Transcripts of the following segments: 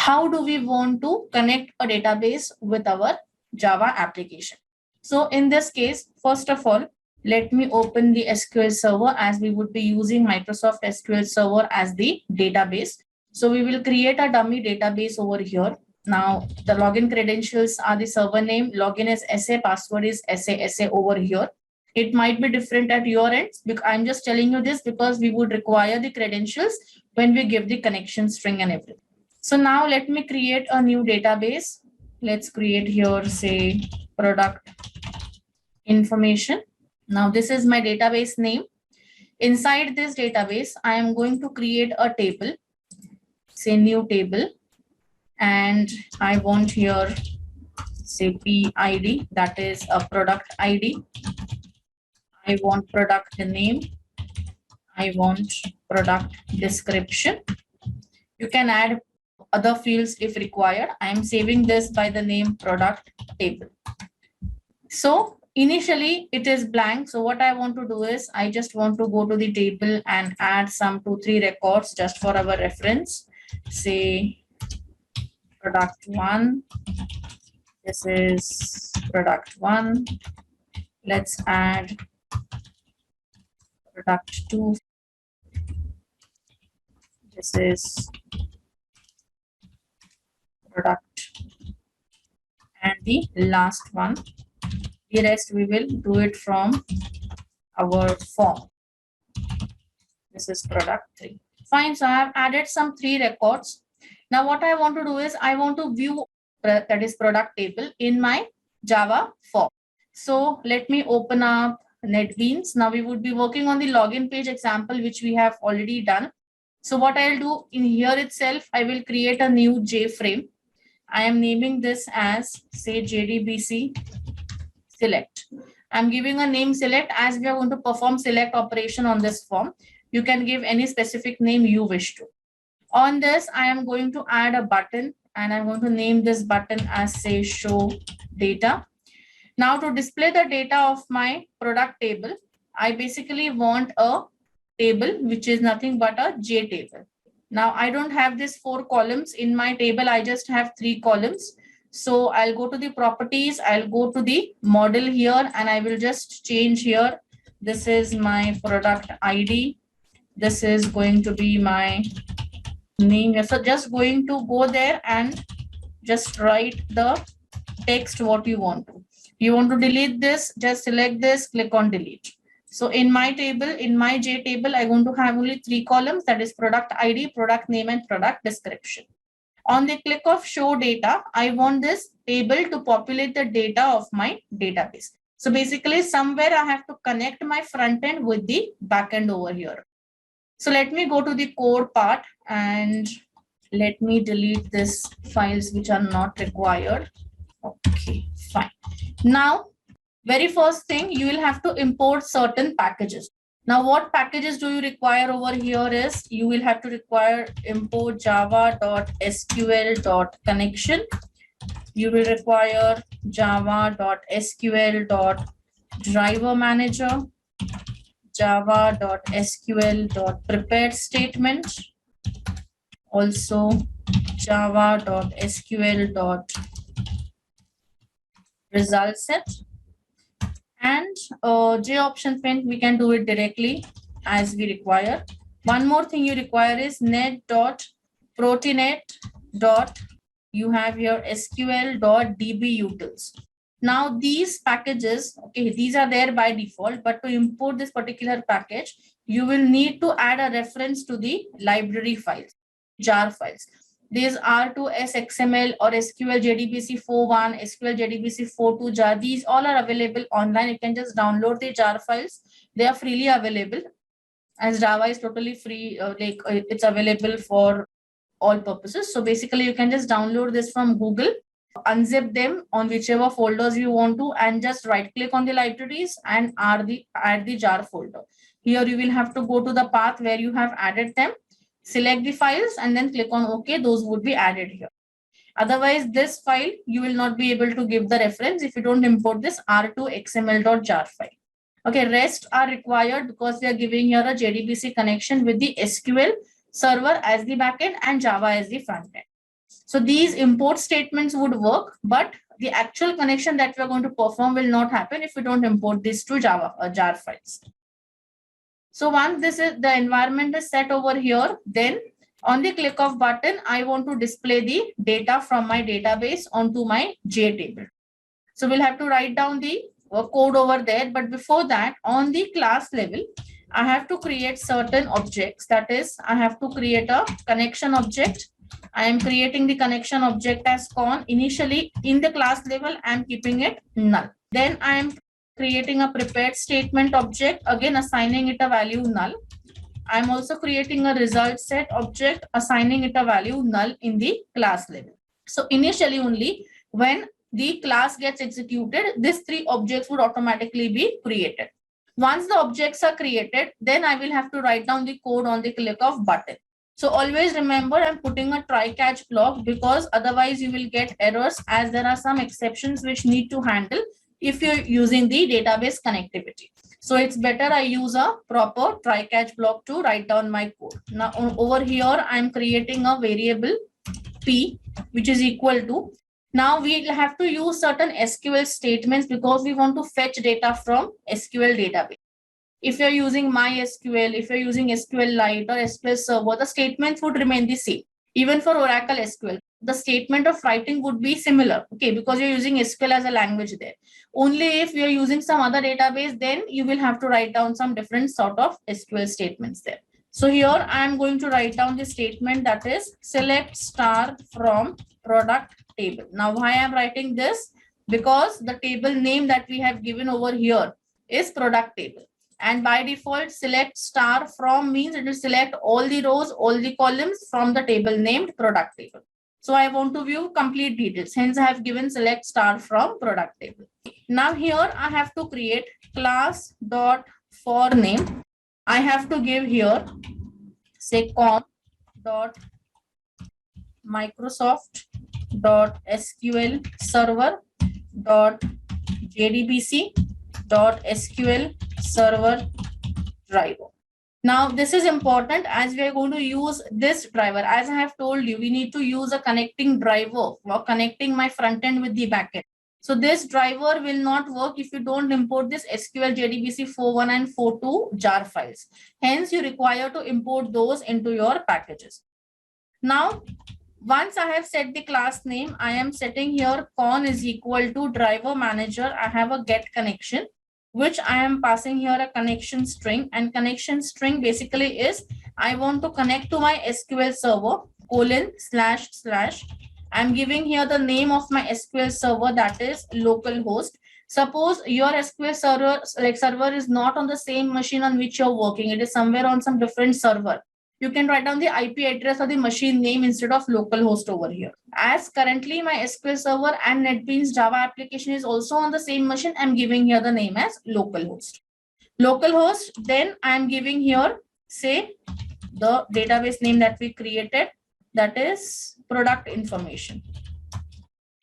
how do we want to connect a database with our Java application. So in this case, first of all, let me open the SQL Server, as we would be using Microsoft SQL Server as the database. So we will create a dummy database over here. Now the login credentials are the server name, login is SA, password is SA over here. It might be different at your end. I'm just telling you this because we would require the credentials when we give the connection string and everything. So now let me create a new database. Let's create here, say, product information. Now this is my database name. Inside this database, I am going to create a table, say new table, and I want here, say PID, that is a product ID. I want product name. I want product description. You can add other fields if required. I am saving this by the name product table. So initially it is blank. So what I want to do is I just want to go to the table and add some 2-3 records just for our reference. Say product 1. This is product 1. Let's add product 2. This is product, and the last one, the rest we will do it from our form. This is product 3. Fine. So I have added some 3 records. Now what I want to do is I want to view, that is product table, in my Java form. So let me open up NetBeans. Now we would be working on the login page example, which we have already done. So what I'll do in here itself, I will create a new JFrame. I am naming this as, say, JDBC select. I'm giving a name select, as we are going to perform select operation on this form. You can give any specific name you wish to. On this, I am going to add a button, and I'm going to name this button as, say, show data. Now to display the data of my product table, I basically want a table which is nothing but a J table. Now I don't have this 4 columns in my table. I just have 3 columns. So I'll go to the properties. I'll go to the model here, and I will just change here. This is my product ID. This is going to be my name. So just going to go there and just write the text what you want to. You want to delete this, just select this, click on delete. So in my table, in my J table, I'm going to have only 3 columns, that is product ID, product name, and product description. On the click of show data, I want this table to populate the data of my database. So basically somewhere I have to connect my front end with the back end over here. So let me go to the code part and let me delete these files which are not required. Okay, fine. Now, very first thing, you will have to import certain packages. Now, what packages do you require over here is you will have to require import java.sql.connection. You will require java.sql.driver manager, java.sql.prepared statement, also java.sql.result set. And J option print, we can do it directly as we require. One more thing you require is net.protinet. You have your sql.db utils. Now these packages, okay, these are there by default, but to import this particular package, you will need to add a reference to the library files, jar files. These R2S XML or SQL JDBC 4.1, SQL JDBC 4.2 jar. These all are available online. You can just download the jar files. They are freely available, as Java is totally free. It's available for all purposes. So basically, you can just download this from Google, unzip them on whichever folders you want to, and just right click on the libraries and add the jar folder. Here you will have to go to the path where you have added them. Select the files and then click on OK. Those would be added here. Otherwise, this file, you will not be able to give the reference if you don't import this R2XML.jar file. Okay, rest are required because we are giving here a JDBC connection with the SQL server as the backend and Java as the front end. So these import statements would work, but the actual connection that we're going to perform will not happen if we don't import these two Java or jar files. So once this is the environment is set over here, then on the click of button, I want to display the data from my database onto my JTable. So we'll have to write down the code over there. But before that, on the class level, I have to create certain objects. That is, I have to create a connection object. I am creating the connection object as con. Initially, in the class level, I am keeping it null. Then I am creating a prepared statement object, again assigning it a value null. I'm also creating a result set object, assigning it a value null in the class level. So initially only when the class gets executed, these three objects would automatically be created. Once the objects are created, then I will have to write down the code on the click of button. So always remember, I'm putting a try catch block because otherwise you will get errors, as there are some exceptions which need to handle if you're using the database connectivity. So it's better I use a proper try catch block to write down my code. Now over here, I'm creating a variable p, which is equal to. Now we have to use certain SQL statements because we want to fetch data from SQL database. If you're using MySQL, if you're using SQLite or SQL Server, the statements would remain the same. Even for Oracle SQL, the statement of writing would be similar, okay, because you're using SQL as a language there. Only if you're using some other database, then you will have to write down some different sort of SQL statements there. So here I am going to write down the statement that is select star from product table. Now why I am writing this? Because the table name that we have given over here is product table. And by default, select star from means it will select all the rows, all the columns from the table named product table. So I want to view complete details. Hence, I have given select star from product table. Now here I have to create class dot for name. I have to give here say com dot Microsoft dot SQL server dot JDBC dot SQL server driver. Now this is important as we are going to use this driver. As I have told you, we need to use a connecting driver for connecting my front end with the backend. So this driver will not work if you don't import this SQL JDBC 4.1 and 4.2 jar files. Hence, you require to import those into your packages. Now, once I have set the class name, I am setting here con is equal to driver manager. I have a get connection, which I am passing here a connection string, and connection string basically is I want to connect to my SQL server ://. I'm giving here the name of my SQL server, that is localhost. Suppose your SQL server is not on the same machine on which you're working. It is somewhere on some different server. You can write down the IP address or the machine name instead of localhost over here. As currently my SQL server and NetBeans Java application is also on the same machine, I'm giving here the name as localhost. Localhost, then I'm giving here, say, the database name that we created, that is product information.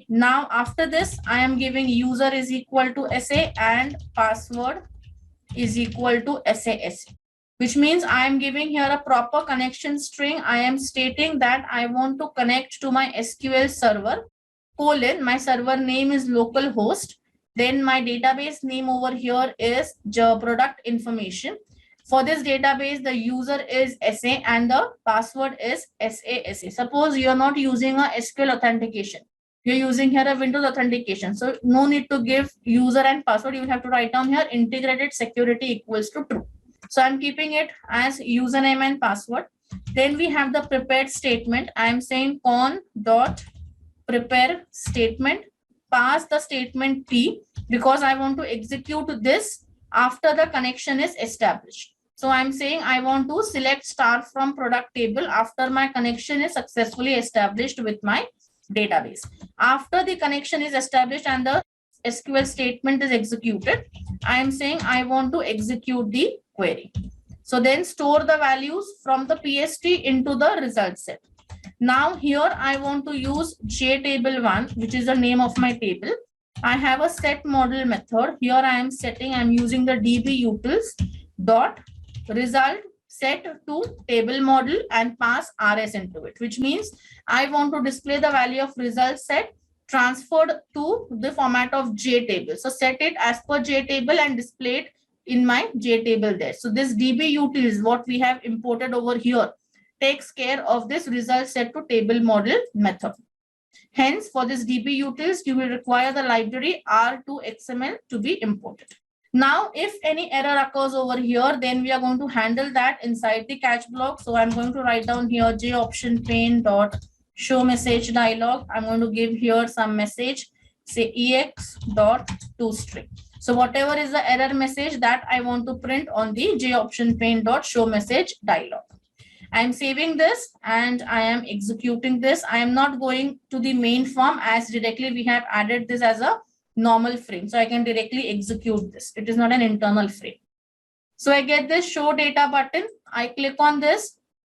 Now after this, I am giving user is equal to SA and password is equal to SASA. Which means I am giving here a proper connection string. I am stating that I want to connect to my SQL server, my server name is localhost. Then my database name over here is product information. For this database, the user is SA and the password is SASA. Suppose you are not using a SQL authentication. You're using here a Windows authentication. So no need to give user and password. You will have to write down here integrated security equals to true. So I'm keeping it as username and password. Then we have the prepared statement. I'm saying con dot prepare statement, pass the statement P because I want to execute this after the connection is established. So I'm saying I want to select star from product table after my connection is successfully established with my database. After the connection is established and the SQL statement is executed, I am saying I want to execute the query. So then store the values from the PST into the result set. Now here I want to use JTable1, which is the name of my table. I have a set model method. Here I am using the db utils dot result set to table model and pass rs into it, which means I want to display the value of result set transferred to the format of JTable. So set it as per JTable and display it in my JTable there. So this DB utils, what we have imported over here, takes care of this result set to table model method. Hence, for this DB utils, you will require the library R2XML to be imported. Now, if any error occurs over here, then we are going to handle that inside the catch block. So I'm going to write down here JOption pane dot show message dialog. I'm going to give here some message, say ex dot toString. So whatever is the error message that I want to print on the JOption pane dot show message dialog. I'm saving this and I am executing this. I am not going to the main form as directly we have added this as a normal frame. So I can directly execute this. It is not an internal frame. So I get this show data button. I click on this